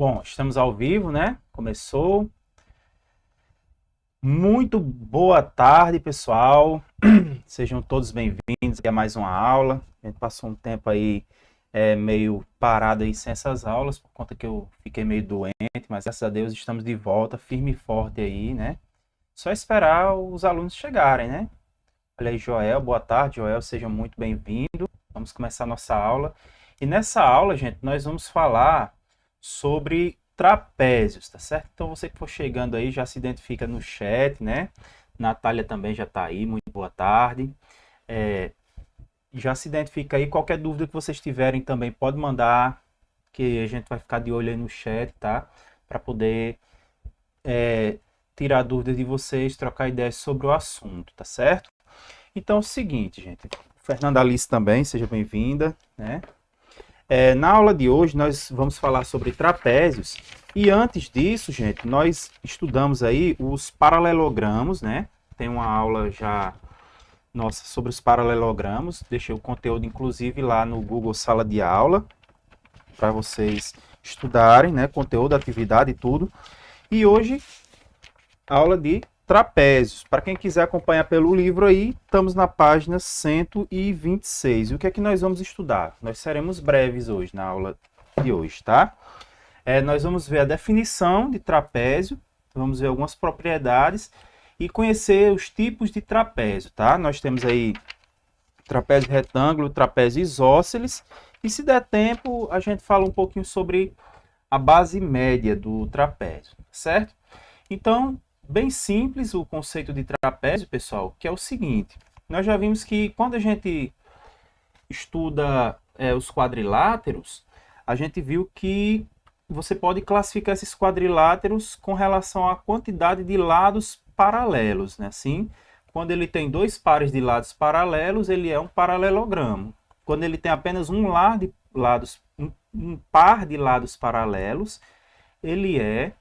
Bom, estamos ao vivo, né? Começou. Muito boa tarde, pessoal. Sejam todos bem-vindos a mais uma aula. A gente passou um tempo aí meio parado aí sem essas aulas, por conta que eu fiquei meio doente, mas graças a Deus estamos de volta, firme e forte aí, né? Só esperar os alunos chegarem, né? Olha aí, Joel, boa tarde, Joel, seja muito bem-vindo. Vamos começar nossa aula. E nessa aula, gente, nós vamos falar sobre trapézios, tá certo? Então, você que for chegando aí, já se identifica no chat, né? Natália também já está aí, muito boa tarde. Já se identifica aí, qualquer dúvida que vocês tiverem também pode mandar, que a gente vai ficar de olho aí no chat, tá? Para poder tirar dúvidas de vocês, trocar ideias sobre o assunto, tá certo? Então é o seguinte, gente. Fernanda Alice também, seja bem-vinda, né? Na aula de hoje nós vamos falar sobre trapézios e antes disso, gente, nós estudamos aí os paralelogramos, né? Tem uma aula já nossa sobre os paralelogramos, deixei o conteúdo inclusive lá no Google Sala de Aula para vocês estudarem, né? Conteúdo, atividade e tudo. E hoje aula de trapézios. Para quem quiser acompanhar pelo livro aí, estamos na página 126. E o que é que nós vamos estudar? Nós seremos breves hoje, na aula de hoje, tá? Nós vamos ver a definição de trapézio, vamos ver algumas propriedades e conhecer os tipos de trapézio, tá? Nós temos aí trapézio retângulo, trapézio isósceles, e se der tempo, a gente fala um pouquinho sobre a base média do trapézio, certo? Então, bem simples o conceito de trapézio, pessoal, que é o seguinte. Nós já vimos que quando a gente estuda os quadriláteros, a gente viu que você pode classificar esses quadriláteros com relação à quantidade de lados paralelos, né? Assim, quando ele tem dois pares de lados paralelos, ele é um paralelogramo. Quando ele tem apenas um par de lados paralelos, ele é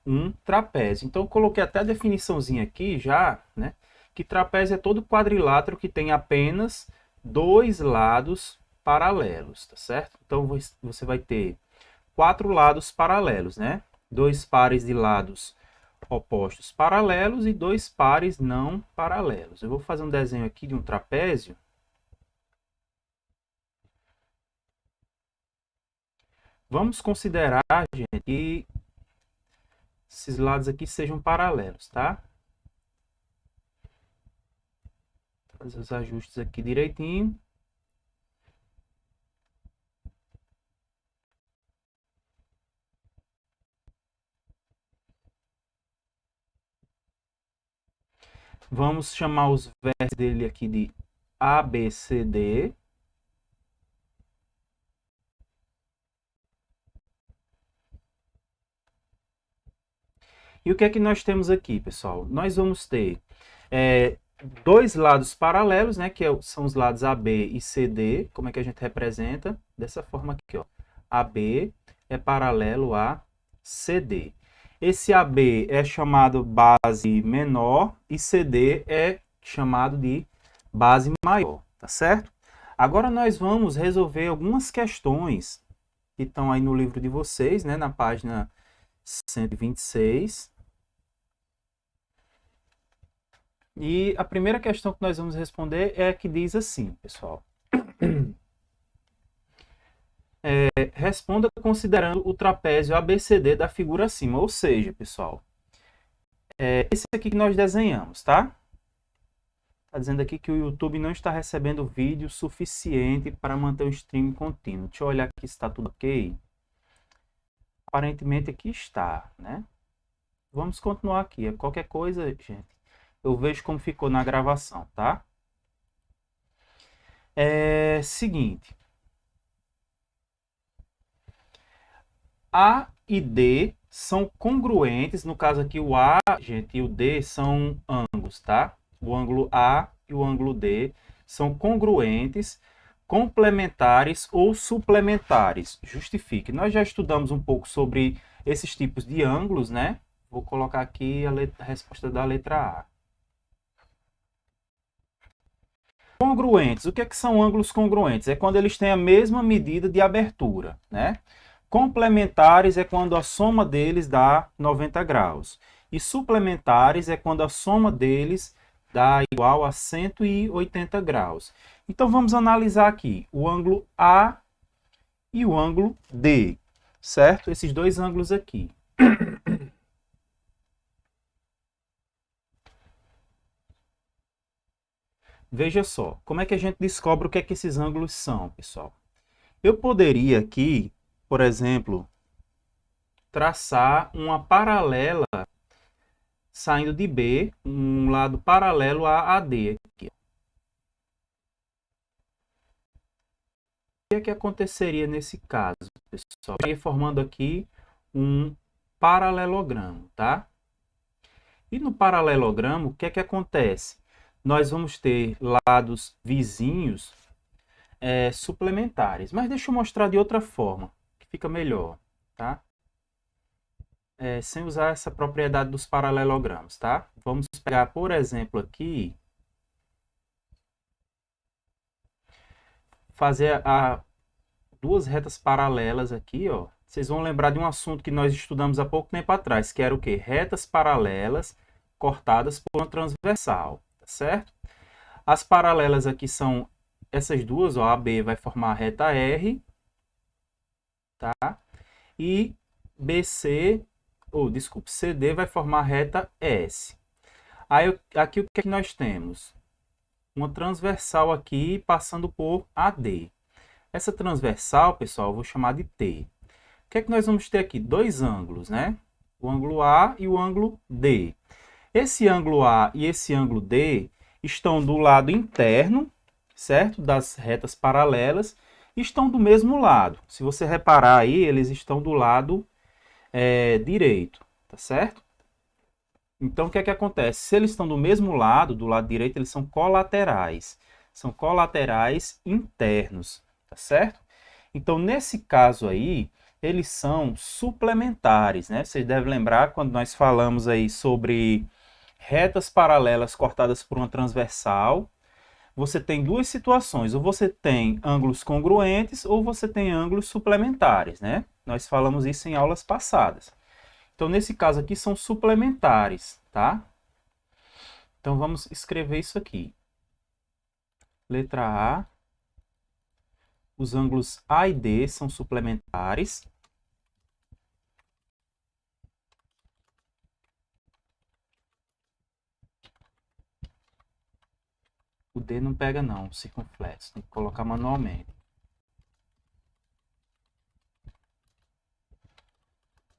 um trapézio. Então, eu coloquei até a definiçãozinha aqui já, né? Que trapézio é todo quadrilátero que tem apenas dois lados paralelos, tá certo? Então, você vai ter quatro lados paralelos, né? Dois pares de lados opostos paralelos e dois pares não paralelos. Eu vou fazer um desenho aqui de um trapézio. Vamos considerar, gente, que esses lados aqui sejam paralelos, tá? Fazer os ajustes aqui direitinho. Vamos chamar os vértices dele aqui de A, B, C, D. E o que é que nós temos aqui, pessoal? Nós vamos ter dois lados paralelos, né, que são os lados AB e CD. Como é que a gente representa? Dessa forma aqui, ó. AB é paralelo a CD. Esse AB é chamado base menor e CD é chamado de base maior, tá certo? Agora nós vamos resolver algumas questões que estão aí no livro de vocês, né, na página 126. E a primeira questão que nós vamos responder é a que diz assim, pessoal. Responda considerando o trapézio ABCD da figura acima. Ou seja, pessoal, esse aqui que nós desenhamos, tá? Está dizendo aqui que o YouTube não está recebendo vídeo suficiente para manter o stream contínuo. Deixa eu olhar aqui se está tudo ok. Aparentemente aqui está, né? Vamos continuar aqui. Qualquer coisa, gente, eu vejo como ficou na gravação, tá? Seguinte. A e D são congruentes. No caso aqui, o A, gente, e o D são ângulos, tá? O ângulo A e o ângulo D são congruentes, complementares ou suplementares. Justifique. Nós já estudamos um pouco sobre esses tipos de ângulos, né? Vou colocar aqui a resposta da letra A. Congruentes. O que é que são ângulos congruentes? É quando eles têm a mesma medida de abertura, né? Complementares é quando a soma deles dá 90 graus. E suplementares é quando a soma deles dá igual a 180 graus. Então vamos analisar aqui o ângulo A e o ângulo D, certo? Esses dois ângulos aqui. Veja só, como é que a gente descobre o que é que esses ângulos são, pessoal? Eu poderia aqui, por exemplo, traçar uma paralela saindo de B, um lado paralelo a AD aqui. O que é que aconteceria nesse caso, pessoal? Eu ia formando aqui um paralelogramo, tá? E no paralelogramo, o que é que acontece? Nós vamos ter lados vizinhos suplementares. Mas deixa eu mostrar de outra forma, que fica melhor, tá? Sem usar essa propriedade dos paralelogramas, tá? Vamos pegar, por exemplo, aqui, fazer duas retas paralelas aqui, ó. Vocês vão lembrar de um assunto que nós estudamos há pouco tempo atrás, que era o quê? Retas paralelas cortadas por uma transversal, tá certo? As paralelas aqui são essas duas, ó, AB vai formar a reta R, tá? E BC, desculpe, CD vai formar a reta S. Aí aqui o que é que nós temos? Uma transversal aqui passando por AD. Essa transversal, pessoal, eu vou chamar de T. O que é que nós vamos ter aqui? Dois ângulos, né? O ângulo A e o ângulo D. Esse ângulo A e esse ângulo D estão do lado interno, certo? Das retas paralelas, e estão do mesmo lado. Se você reparar aí, eles estão do lado direito, tá certo? Então, o que é que acontece? Se eles estão do mesmo lado, do lado direito, eles são colaterais. São colaterais internos, tá certo? Então, nesse caso aí, eles são suplementares, né? Vocês devem lembrar quando nós falamos aí sobre retas paralelas cortadas por uma transversal, você tem duas situações, ou você tem ângulos congruentes ou você tem ângulos suplementares, né? Nós falamos isso em aulas passadas. Então, nesse caso aqui, são suplementares, tá? Então, vamos escrever isso aqui. Letra A. Os ângulos A e D são suplementares. O D não pega não, o circunflexo. Tem que colocar manualmente.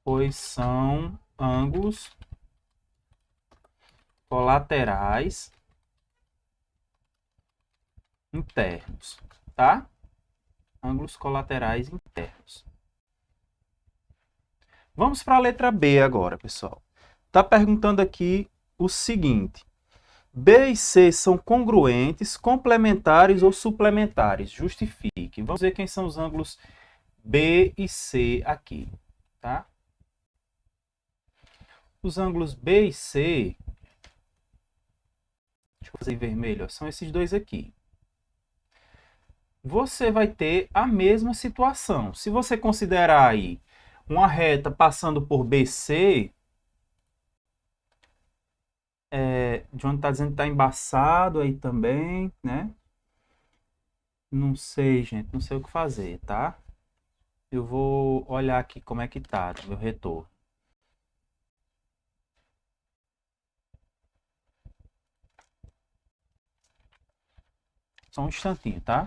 Pois são ângulos colaterais internos, tá? Ângulos colaterais internos. Vamos para a letra B agora, pessoal. Está perguntando aqui o seguinte. B e C são congruentes, complementares ou suplementares? Justifique. Vamos ver quem são os ângulos B e C aqui, tá? Os ângulos B e C, deixa eu fazer em vermelho, ó, são esses dois aqui. Você vai ter a mesma situação. Se você considerar aí uma reta passando por BC, John está dizendo que está embaçado aí também, né? Não sei, gente, não sei o que fazer, tá? Eu vou olhar aqui como é que tá meu retorno. Só um instantinho, tá?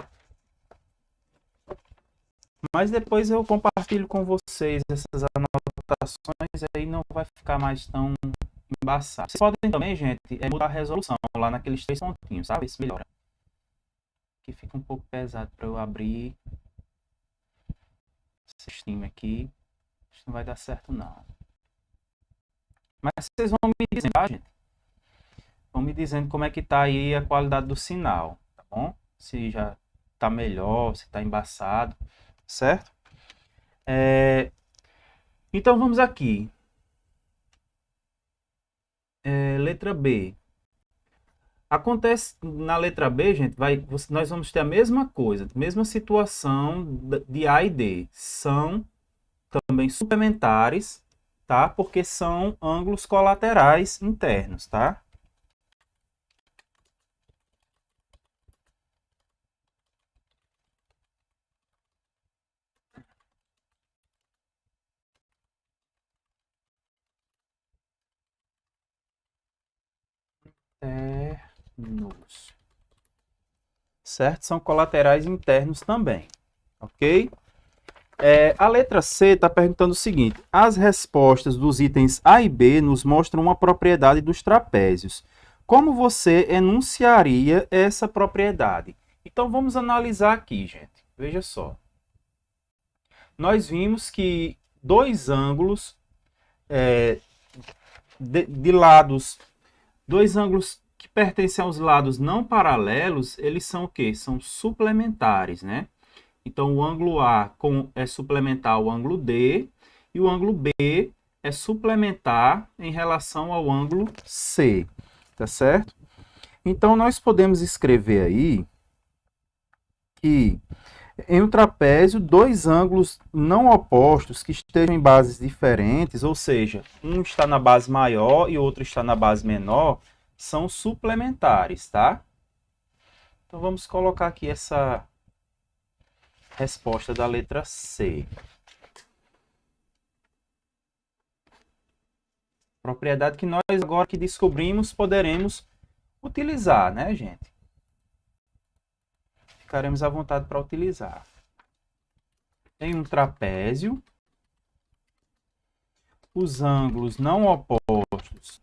Mas depois eu compartilho com vocês essas anotações, aí não vai ficar mais tão embaçado. Vocês podem também, gente, mudar a resolução lá naqueles 3 pontinhos, sabe? Isso melhora. Aqui fica um pouco pesado para eu abrir esse sistema aqui. Acho que não vai dar certo, não. Mas vocês vão me dizendo, tá, gente? Vão me dizendo como é que tá aí a qualidade do sinal, tá bom? Se já tá melhor, se tá embaçado, certo? Então vamos aqui. Letra B. Acontece na letra B, gente, nós vamos ter a mesma coisa, mesma situação de A e D. São também suplementares, tá? Porque são ângulos colaterais internos, tá? Internos. Certo? São colaterais internos também, ok? A letra C está perguntando o seguinte: as respostas dos itens A e B nos mostram uma propriedade dos trapézios. Como você enunciaria essa propriedade? Então vamos analisar aqui, gente. Veja só. Nós vimos que dois ângulos de lados, dois ângulos que pertencem aos lados não paralelos, eles são o quê? São suplementares, né? Então, o ângulo A é suplementar ao ângulo D e o ângulo B é suplementar em relação ao ângulo C, tá certo? Então, nós podemos escrever aí que em um trapézio, dois ângulos não opostos que estejam em bases diferentes, ou seja, um está na base maior e o outro está na base menor, são suplementares, tá? Então, vamos colocar aqui essa resposta da letra C. Propriedade que nós, agora que descobrimos, poderemos utilizar, né, gente? Ficaremos à vontade para utilizar. Em um trapézio, os ângulos não opostos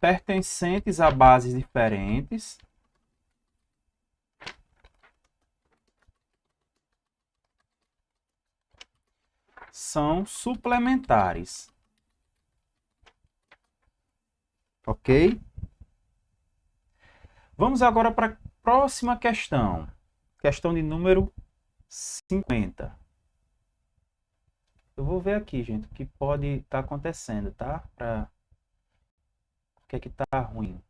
pertencentes a bases diferentes são suplementares. Ok? Vamos agora para a próxima questão. Questão de número 50. Eu vou ver aqui, gente, o que pode estar acontecendo, tá? O que é que está ruim.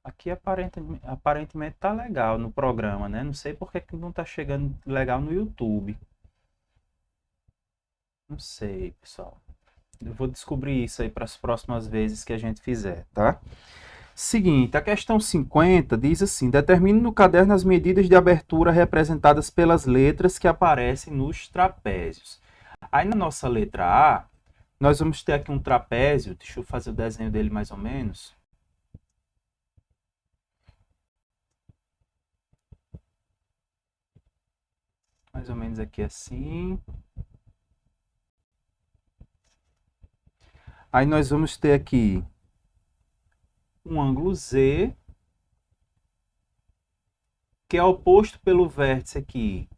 Aqui aparentemente está legal no programa, né? Não sei por que não está chegando legal no YouTube. Não sei, pessoal. Eu vou descobrir isso aí para as próximas vezes que a gente fizer, tá? Seguinte, a questão 50 diz assim: determine no caderno as medidas de abertura representadas pelas letras que aparecem nos trapézios. Aí na nossa letra A, nós vamos ter aqui um trapézio. Deixa eu fazer o desenho dele mais ou menos. Mais ou menos aqui assim. Aí nós vamos ter aqui um ângulo Z, que é oposto pelo vértice aqui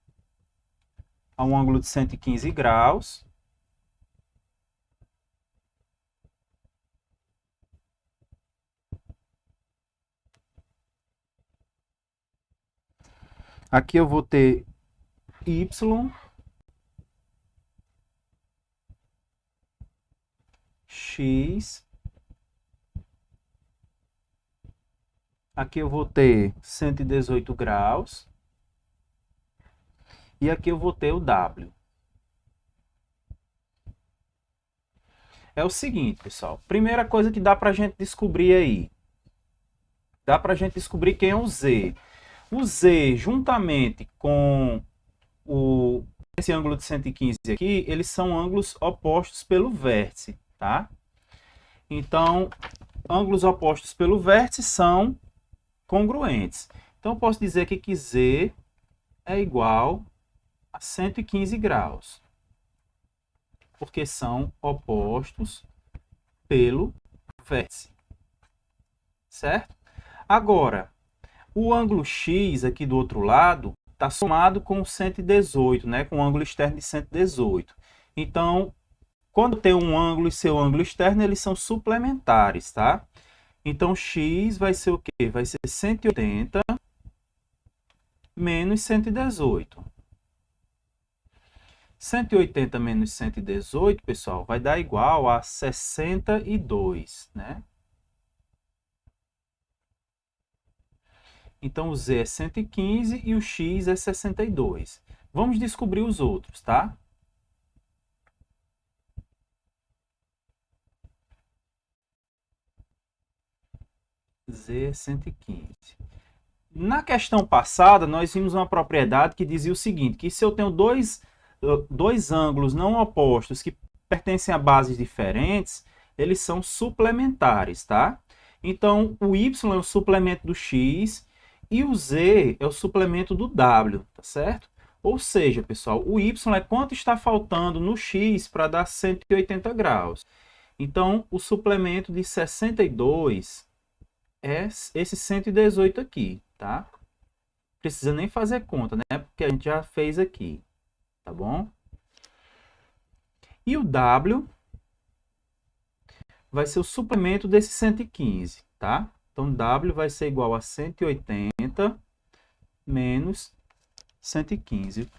a um ângulo de 115 graus. Aqui eu vou ter Y, X. Aqui eu vou ter 118 graus. E aqui eu vou ter o W. É o seguinte, pessoal. Primeira coisa que dá para a gente descobrir aí. Dá para a gente descobrir quem é o Z. O Z, juntamente com esse ângulo de 115 aqui, eles são ângulos opostos pelo vértice, tá? Então, ângulos opostos pelo vértice são congruentes. Então, eu posso dizer aqui que Z é igual a 115 graus, porque são opostos pelo vértice, certo? Agora, o ângulo X aqui do outro lado está somado com 118, né? Com o ângulo externo de 118. Então, quando tem um ângulo e seu ângulo externo, eles são suplementares, tá? Então, X vai ser o quê? Vai ser 180 menos 118. 180 menos 118, pessoal, vai dar igual a 62, né? Então, o Z é 115 e o X é 62. Vamos descobrir os outros, tá? Z é 115. Na questão passada, nós vimos uma propriedade que dizia o seguinte, que se eu tenho dois ângulos não opostos que pertencem a bases diferentes, eles são suplementares, tá? Então, o Y é o suplemento do X e o Z é o suplemento do W, tá certo? Ou seja, pessoal, o Y é quanto está faltando no X para dar 180 graus. Então, o suplemento de 62 é esse 118 aqui, tá? Precisa nem fazer conta, né? Porque a gente já fez aqui, tá bom? E o W vai ser o suplemento desse 115, tá? Então, W vai ser igual a 180 menos 115.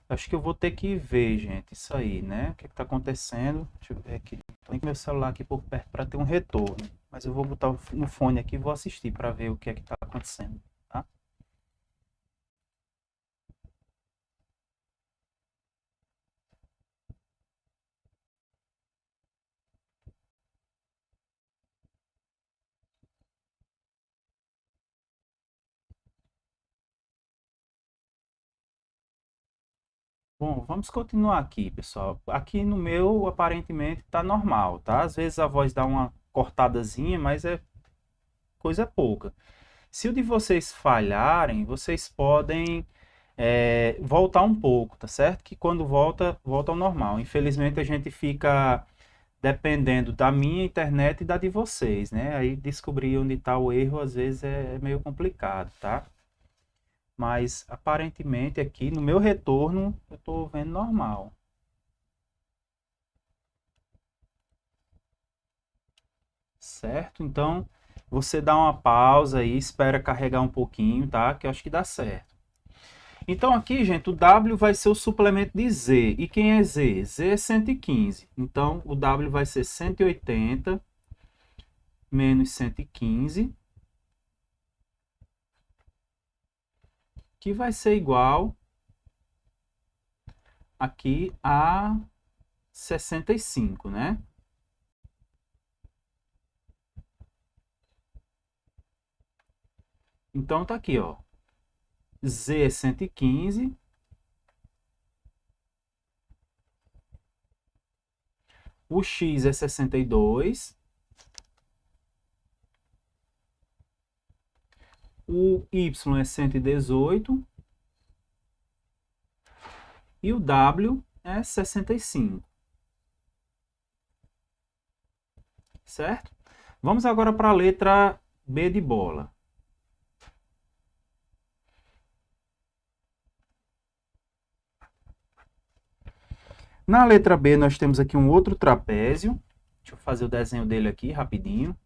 Acho que eu vou ter que ver, gente, isso aí, né? O que está acontecendo? Deixa eu ver aqui. Tem meu celular aqui por perto para ter um retorno. Mas eu vou botar no fone aqui e vou assistir para ver o que é que está acontecendo, tá? Bom, vamos continuar aqui, pessoal. Aqui no meu, aparentemente, está normal, tá? Às vezes a voz dá uma cortadazinha, mas é coisa pouca. Se o de vocês falharem, vocês podem voltar um pouco, tá certo? Que quando volta, volta ao normal. Infelizmente, a gente fica dependendo da minha internet e da de vocês, né? Aí descobrir onde está o erro, às vezes, é meio complicado, tá? Mas aparentemente aqui no meu retorno eu estou vendo normal. Certo? Então você dá uma pausa aí, espera carregar um pouquinho, tá? Que eu acho que dá certo. Então aqui, gente, o W vai ser o suplemento de Z. E quem é Z? Z é 115. Então o W vai ser 180 menos 115, que vai ser igual aqui a 65, né? Então tá aqui, ó. Z é 115. O X é 62. O Y é 118. E o W é 65. Certo? Vamos agora para a letra B de bola. Na letra B, nós temos aqui um outro trapézio. Deixa eu fazer o desenho dele aqui rapidinho.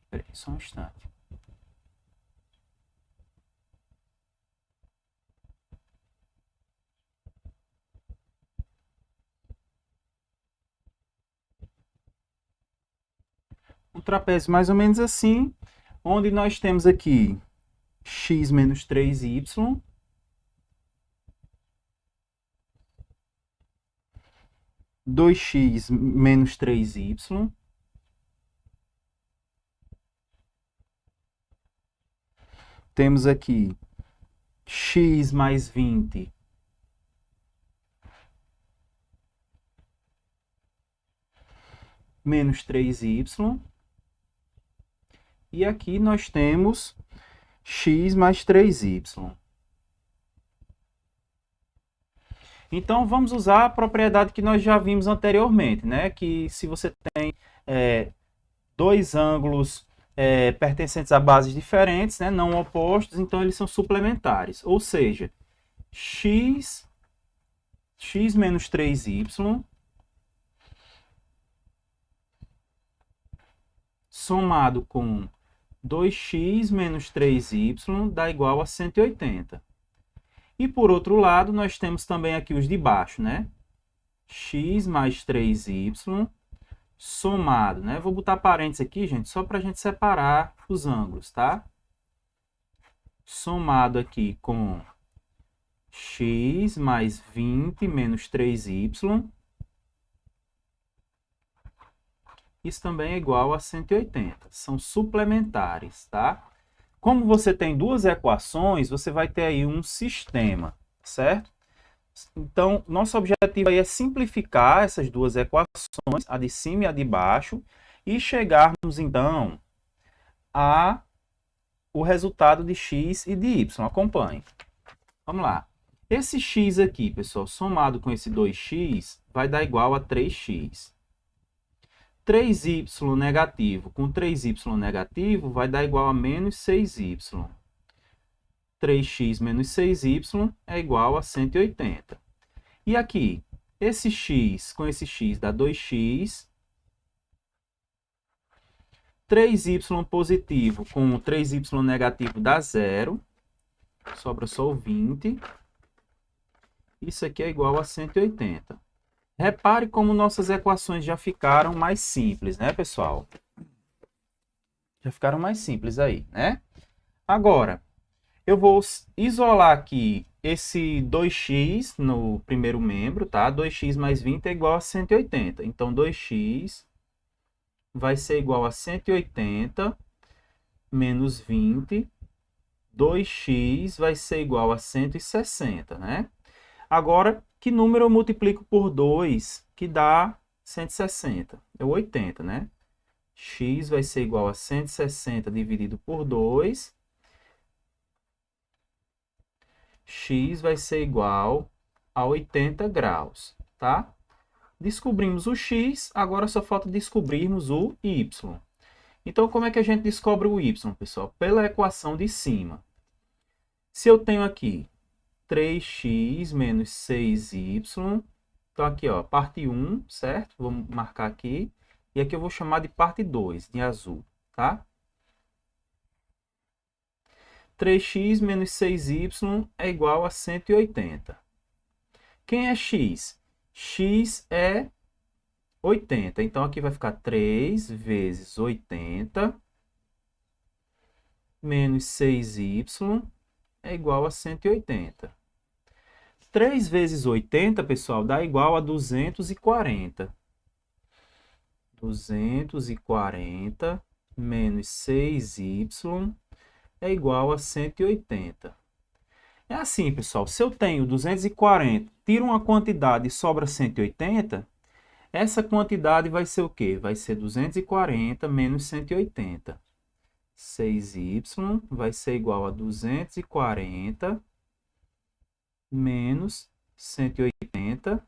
Espera aí, só um instante. Um trapézio mais ou menos assim, onde nós temos aqui x menos 3y, dois x menos 3y, temos aqui x mais 20 menos 3y, e aqui nós temos x mais 3y. Então, vamos usar a propriedade que nós já vimos anteriormente, né? Que se você tem dois ângulos pertencentes a bases diferentes, né? Não opostos, então eles são suplementares. Ou seja, x menos 3y somado com 2x menos 3y dá igual a 180. E por outro lado, nós temos também aqui os de baixo, né? X mais 3y somado, né? Vou botar parênteses aqui, gente, só para a gente separar os ângulos, tá? Somado aqui com x mais 20 menos 3y. Isso também é igual a 180. São suplementares, tá? Como você tem duas equações, você vai ter aí um sistema, certo? Então, nosso objetivo aí é simplificar essas duas equações, a de cima e a de baixo, e chegarmos, então, a o resultado de x e de y. Acompanhe. Vamos lá. Esse x aqui, pessoal, somado com esse 2x, vai dar igual a 3x. 3y negativo com 3y negativo vai dar igual a menos 6y. 3x menos 6y é igual a 180. E aqui, esse x com esse x dá 2x. 3y positivo com 3y negativo dá 0. Sobra só o 20. Isso aqui é igual a 180. Repare como nossas equações já ficaram mais simples, né, pessoal? Já ficaram mais simples aí, né? Agora, eu vou isolar aqui esse 2x no primeiro membro, tá? 2x mais 20 é igual a 180. Então, 2x vai ser igual a 180 menos 20. 2x vai ser igual a 160, né? Agora, que número eu multiplico por 2 que dá 160? É o 80, né? X vai ser igual a 160 dividido por 2. X vai ser igual a 80 graus, tá? Descobrimos o x, agora só falta descobrirmos o y. Então, como é que a gente descobre o y, pessoal? Pela equação de cima. Se eu tenho aqui 3x menos 6y, então aqui, ó, parte 1, certo? Vamos marcar aqui. E aqui eu vou chamar de parte 2, de azul, tá? 3x menos 6y é igual a 180. Quem é x? X é 80. Então, aqui vai ficar 3 vezes 80 menos 6y é igual a 180. 3 vezes 80, pessoal, dá igual a 240. 240 menos 6y é igual a 180. É assim, pessoal, se eu tenho 240, tiro uma quantidade e sobra 180, essa quantidade vai ser o quê? Vai ser 240 menos 180. 6y vai ser igual a 240 menos 180.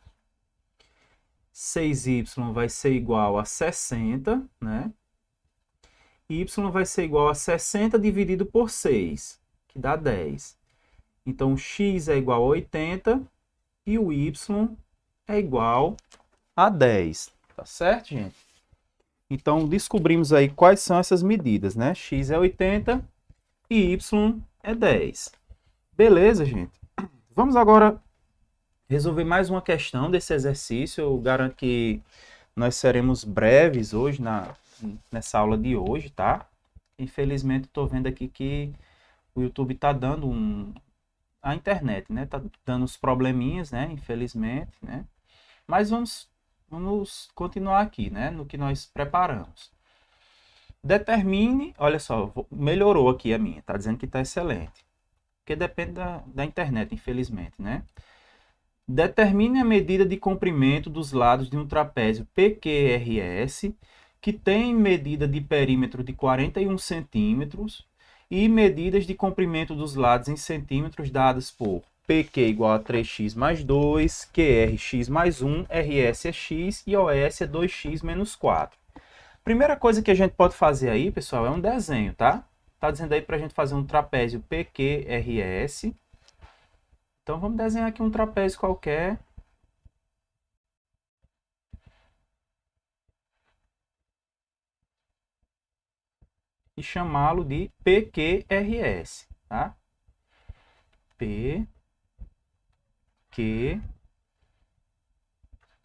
6y vai ser igual a 60, né? Y vai ser igual a 60 dividido por 6, que dá 10. Então, x é igual a 80 e o y é igual a 10. Tá certo, gente? Então, descobrimos aí quais são essas medidas, né? X é 80 e y é 10. Beleza, gente? Vamos agora resolver mais uma questão desse exercício. Eu garanto que nós seremos breves hoje nessa aula de hoje, tá? Infelizmente, estou vendo aqui que o YouTube está dando a internet, né? Tá dando os probleminhas, né? Infelizmente, né? Mas vamos continuar aqui, né? No que nós preparamos. Determine, olha só, melhorou aqui a minha, tá dizendo que está excelente. Porque depende da internet, infelizmente, né? Determine a medida de comprimento dos lados de um trapézio PQRS, que tem medida de perímetro de 41 centímetros e medidas de comprimento dos lados em centímetros dadas por PQ igual a 3x mais 2, QRx mais 1, RS é x e OS é 2x menos 4. Primeira coisa que a gente pode fazer aí, pessoal, é um desenho, tá? Tá dizendo aí para a gente fazer um trapézio PQRS. Então, vamos desenhar aqui um trapézio qualquer. E chamá-lo de PQRS, tá? PQRS. Q,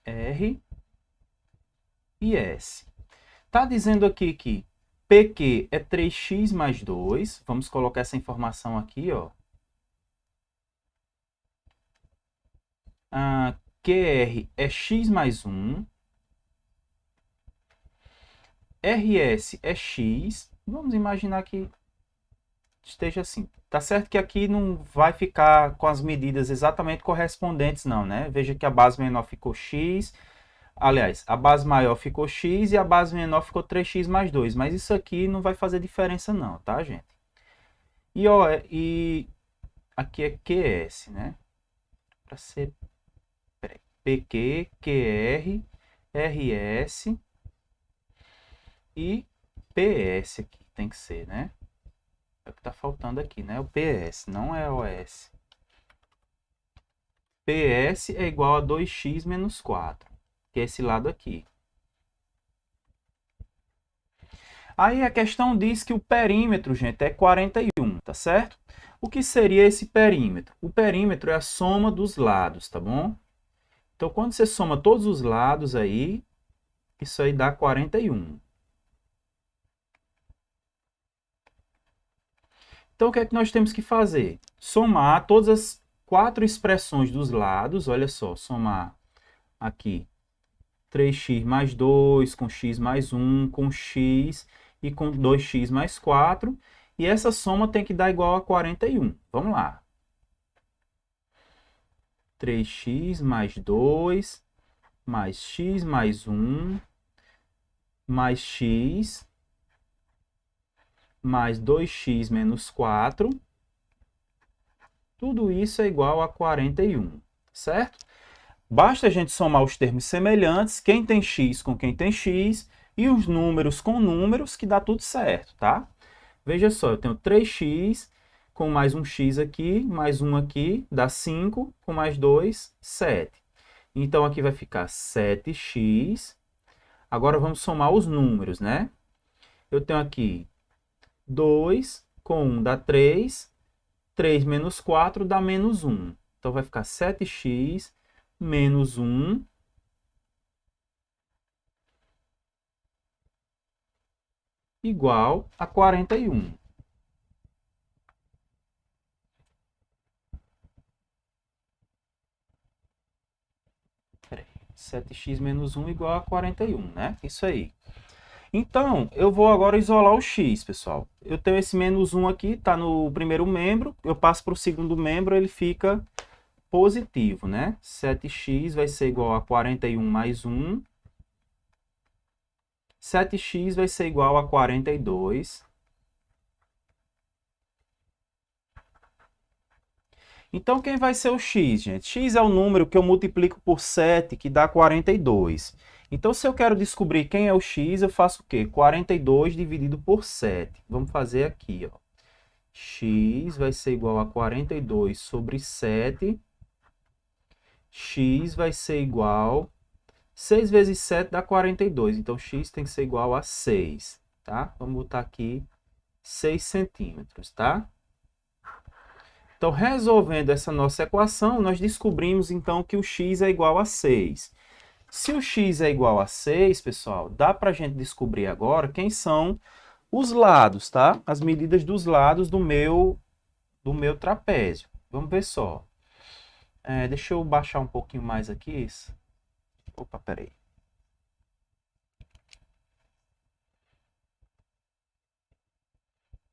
R e S. Está dizendo aqui que PQ é 3x mais 2. Vamos colocar essa informação aqui, ó. QR é x mais 1. RS é x. Vamos imaginar que esteja assim. Tá certo que aqui não vai ficar com as medidas exatamente correspondentes, não, né? Veja que a base menor ficou x. Aliás, a base maior ficou x e a base menor ficou 3x mais 2. Mas isso aqui não vai fazer diferença não, tá, gente? E, ó, e aqui é QS, né? Para ser PQ, QR, RS e PS aqui tem que ser, né? É o que está faltando aqui, né? O PS, não é OS. PS é igual a 2x menos 4, que é esse lado aqui. Aí a questão diz que o perímetro, gente, é 41, tá certo? O que seria esse perímetro? O perímetro é a soma dos lados, tá bom? Então, quando você soma todos os lados aí, isso aí dá 41. Então, o que é que nós temos que fazer? Somar todas as 4 expressões dos lados, olha só, somar aqui 3x mais 2, com x mais 1, com x e com 2x mais 4. E essa soma tem que dar igual a 41. Vamos lá. 3x mais 2, mais x mais 1, mais x, mais 2x menos 4. Tudo isso é igual a 41, certo? Basta a gente somar os termos semelhantes, quem tem x com quem tem x, e os números com números, que dá tudo certo, tá? Veja só, eu tenho 3x, com mais um x aqui, mais um aqui, dá 5, com mais 2, 7. Então, aqui vai ficar 7x. Agora, vamos somar os números, né? Eu tenho aqui 2 com 1 dá 3, 3 menos 4 dá menos 1. Então, vai ficar 7x menos 1 igual a 41. Peraí, 7x menos 1 igual a 41, né? Isso aí. Então, eu vou agora isolar o x, pessoal. Eu tenho esse menos 1 aqui, está no primeiro membro. Eu passo para o segundo membro, ele fica positivo, né? 7x vai ser igual a 41 mais 1. 7x vai ser igual a 42. Então, quem vai ser o x, gente? X é o número que eu multiplico por 7, que dá 42. Então, se eu quero descobrir quem é o x, eu faço o quê? 42 dividido por 7. Vamos fazer aqui, ó. X vai ser igual a 42 sobre 7. X vai ser igual... 6 vezes 7 dá 42. Então, x tem que ser igual a 6, tá? Vamos botar aqui 6 centímetros, tá? Então, resolvendo essa nossa equação, nós descobrimos, então, que o x é igual a 6. Se o x é igual a 6, pessoal, dá para a gente descobrir agora quem são os lados, tá? As medidas dos lados do meu trapézio. Vamos ver só. Deixa eu baixar um pouquinho mais aqui. Opa, peraí.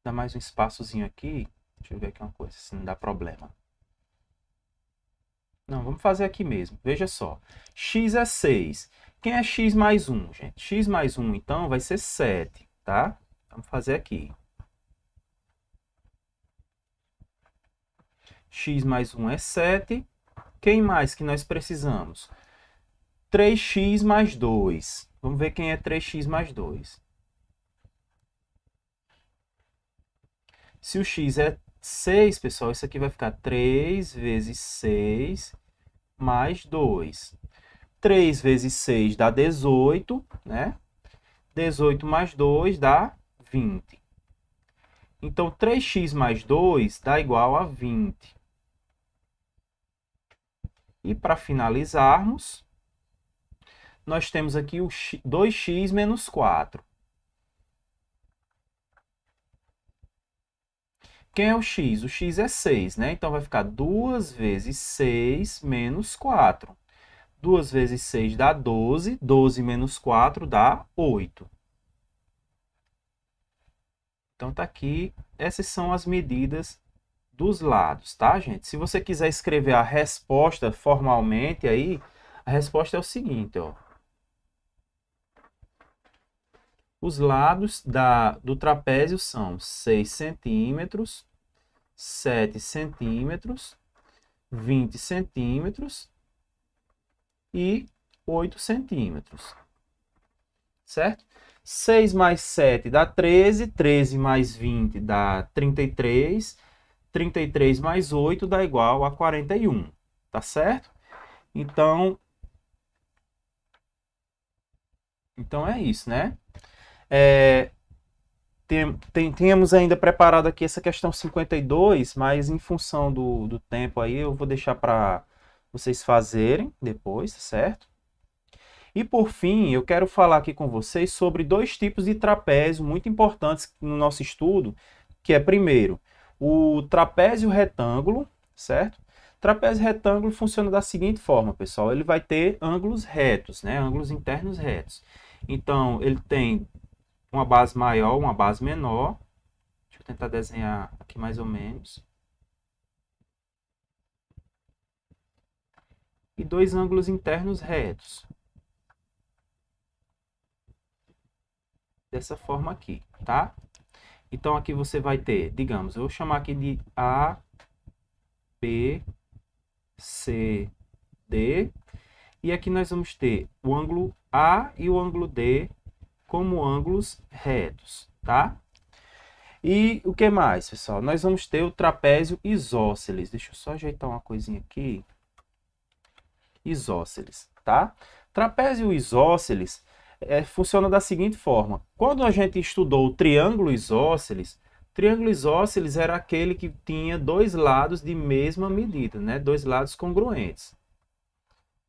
Dá mais um espaçozinho aqui. Deixa eu ver aqui uma coisa, se não dá problema. Não, vamos fazer aqui mesmo. Veja só. X é 6. Quem é x mais 1, gente? X mais 1, então, vai ser 7, tá? Vamos fazer aqui. X mais 1 é 7. Quem mais que nós precisamos? 3x mais 2. Vamos ver quem é 3x mais 2. Se o x é 6, pessoal, isso aqui vai ficar 3 vezes 6 mais 2. 3 vezes 6 dá 18, né? 18 mais 2 dá 20. Então, 3x mais 2 dá igual a 20. E para finalizarmos, nós temos aqui o 2x menos 4. Quem é o x? O x é 6, né? Então, vai ficar 2 vezes 6 menos 4. 2 vezes 6 dá 12. 12 menos 4 dá 8. Então, tá aqui. Essas são as medidas dos lados, tá, gente? Se você quiser escrever a resposta formalmente aí, a resposta é o seguinte, ó. Os lados do trapézio são 6 centímetros, 7 centímetros, 20 centímetros e 8 centímetros, certo? 6 mais 7 dá 13, 13 mais 20 dá 33, 33 mais 8 dá igual a 41, tá certo? Então é isso, né? Tínhamos ainda preparado aqui essa questão 52, mas em função do tempo aí, eu vou deixar para vocês fazerem depois, certo? E por fim, eu quero falar aqui com vocês sobre dois tipos de trapézio muito importantes no nosso estudo, que é, primeiro, o trapézio retângulo, certo? Trapézio retângulo funciona da seguinte forma, pessoal, ele vai ter ângulos retos, né? Ângulos internos retos. Então, ele tem uma base maior, uma base menor. Deixa eu tentar desenhar aqui mais ou menos. E dois ângulos internos retos. Dessa forma aqui, tá? Então, aqui você vai ter, digamos, eu vou chamar aqui de A, B, C, D. E aqui nós vamos ter o ângulo A e o ângulo D como ângulos retos, tá? E o que mais, pessoal? Nós vamos ter o trapézio isósceles. Deixa eu só ajeitar uma coisinha aqui. Isósceles, tá? Trapézio isósceles funciona da seguinte forma. Quando a gente estudou o triângulo isósceles era aquele que tinha dois lados de mesma medida, né? Dois lados congruentes.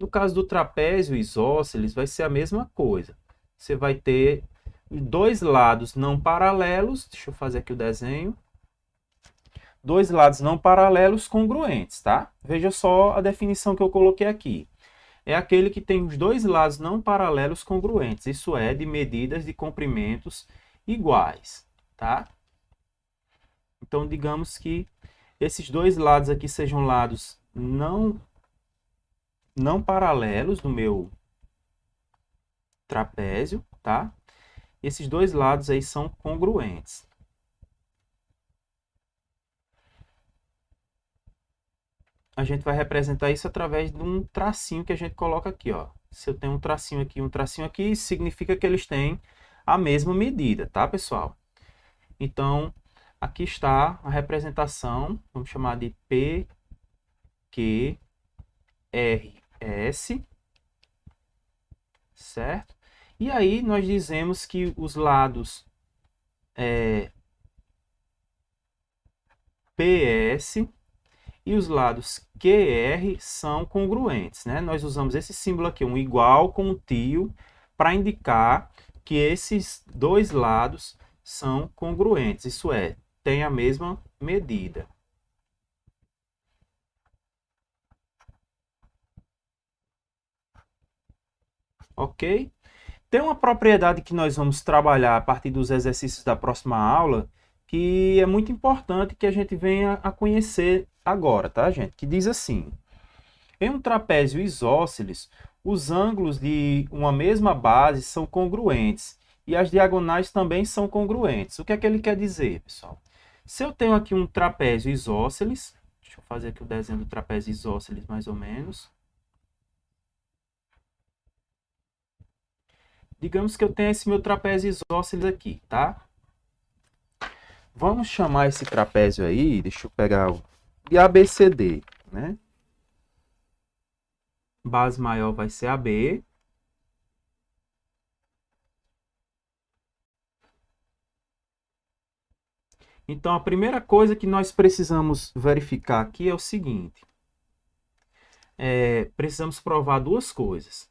No caso do trapézio isósceles, vai ser a mesma coisa. Você vai ter dois lados não paralelos, deixa eu fazer aqui o desenho. Dois lados não paralelos congruentes, tá? Veja só a definição que eu coloquei aqui. É aquele que tem os dois lados não paralelos congruentes, isso é, de medidas de comprimentos iguais, tá? Então, digamos que esses dois lados aqui sejam lados não paralelos no meu trapézio, tá? Esses dois lados aí são congruentes. A gente vai representar isso através de um tracinho que a gente coloca aqui, ó. Se eu tenho um tracinho aqui, significa que eles têm a mesma medida, tá, pessoal? Então, aqui está a representação, vamos chamar de PQRS, certo? E aí nós dizemos que os lados PS e os lados QR são congruentes, né? Nós usamos esse símbolo aqui, um igual com um tio, para indicar que esses dois lados são congruentes, isso é, tem a mesma medida. Ok? Tem uma propriedade que nós vamos trabalhar a partir dos exercícios da próxima aula, que é muito importante que a gente venha a conhecer agora, tá, gente? Que diz assim: em um trapézio isósceles, os ângulos de uma mesma base são congruentes e as diagonais também são congruentes. O que é que ele quer dizer, pessoal? Se eu tenho aqui um trapézio isósceles, deixa eu fazer aqui o desenho do trapézio isósceles mais ou menos. Digamos que eu tenho esse meu trapézio isósceles aqui, tá? Vamos chamar esse trapézio aí, deixa eu pegar o de ABCD, né? Base maior vai ser AB. Então, a primeira coisa que nós precisamos verificar aqui é o seguinte. precisamos provar duas coisas.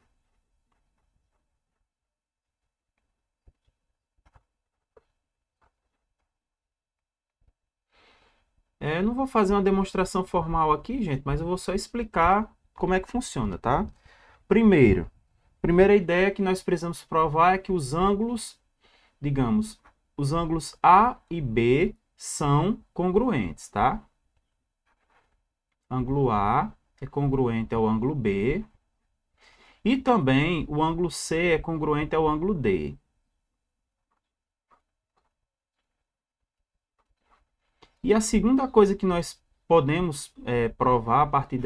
Eu não vou fazer uma demonstração formal aqui, gente, mas eu vou só explicar como é que funciona, tá? Primeira ideia que nós precisamos provar é que os ângulos, digamos, os ângulos A e B são congruentes, tá? Ângulo A é congruente ao ângulo B. E também o ângulo C é congruente ao ângulo D. E a segunda coisa que nós podemos provar a partir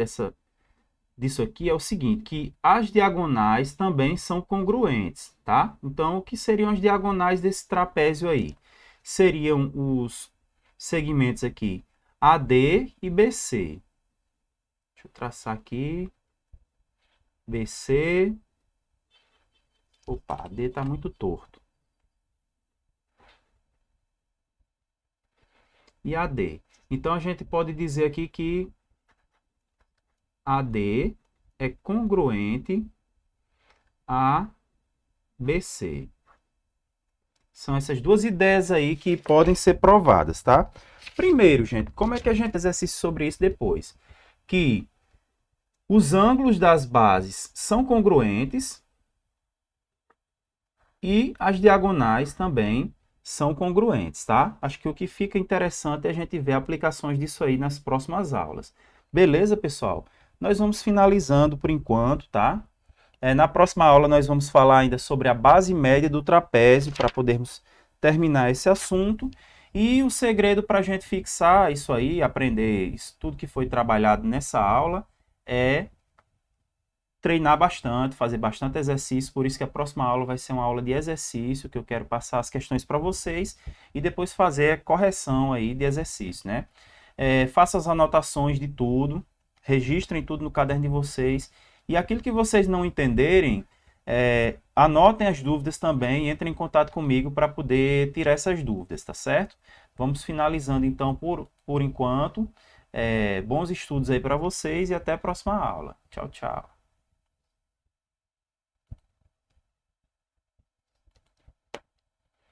disso aqui é o seguinte, que as diagonais também são congruentes, tá? Então, o que seriam as diagonais desse trapézio aí? Seriam os segmentos aqui AD e BC. Deixa eu traçar aqui. BC. Opa, AD está muito torto. E AD. Então, a gente pode dizer aqui que AD é congruente a BC. São essas duas ideias aí que podem ser provadas, tá? Primeiro, gente, como é que a gente exercício sobre isso depois? Que os ângulos das bases são congruentes e as diagonais também são congruentes, tá? Acho que o que fica interessante é a gente ver aplicações disso aí nas próximas aulas. Beleza, pessoal? Nós vamos finalizando por enquanto, tá? Na próxima aula nós vamos falar ainda sobre a base média do trapézio, para podermos terminar esse assunto. E o segredo para a gente fixar isso aí, aprender isso, tudo que foi trabalhado nessa aula, é treinar bastante, fazer bastante exercício. Por isso que a próxima aula vai ser uma aula de exercício, que eu quero passar as questões para vocês e depois fazer a correção aí de exercício, né? Faça as anotações de tudo, registrem tudo no caderno de vocês. E aquilo que vocês não entenderem, anotem as dúvidas também e entrem em contato comigo para poder tirar essas dúvidas, tá certo? Vamos finalizando então por enquanto. Bons estudos aí para vocês e até a próxima aula. Tchau, tchau.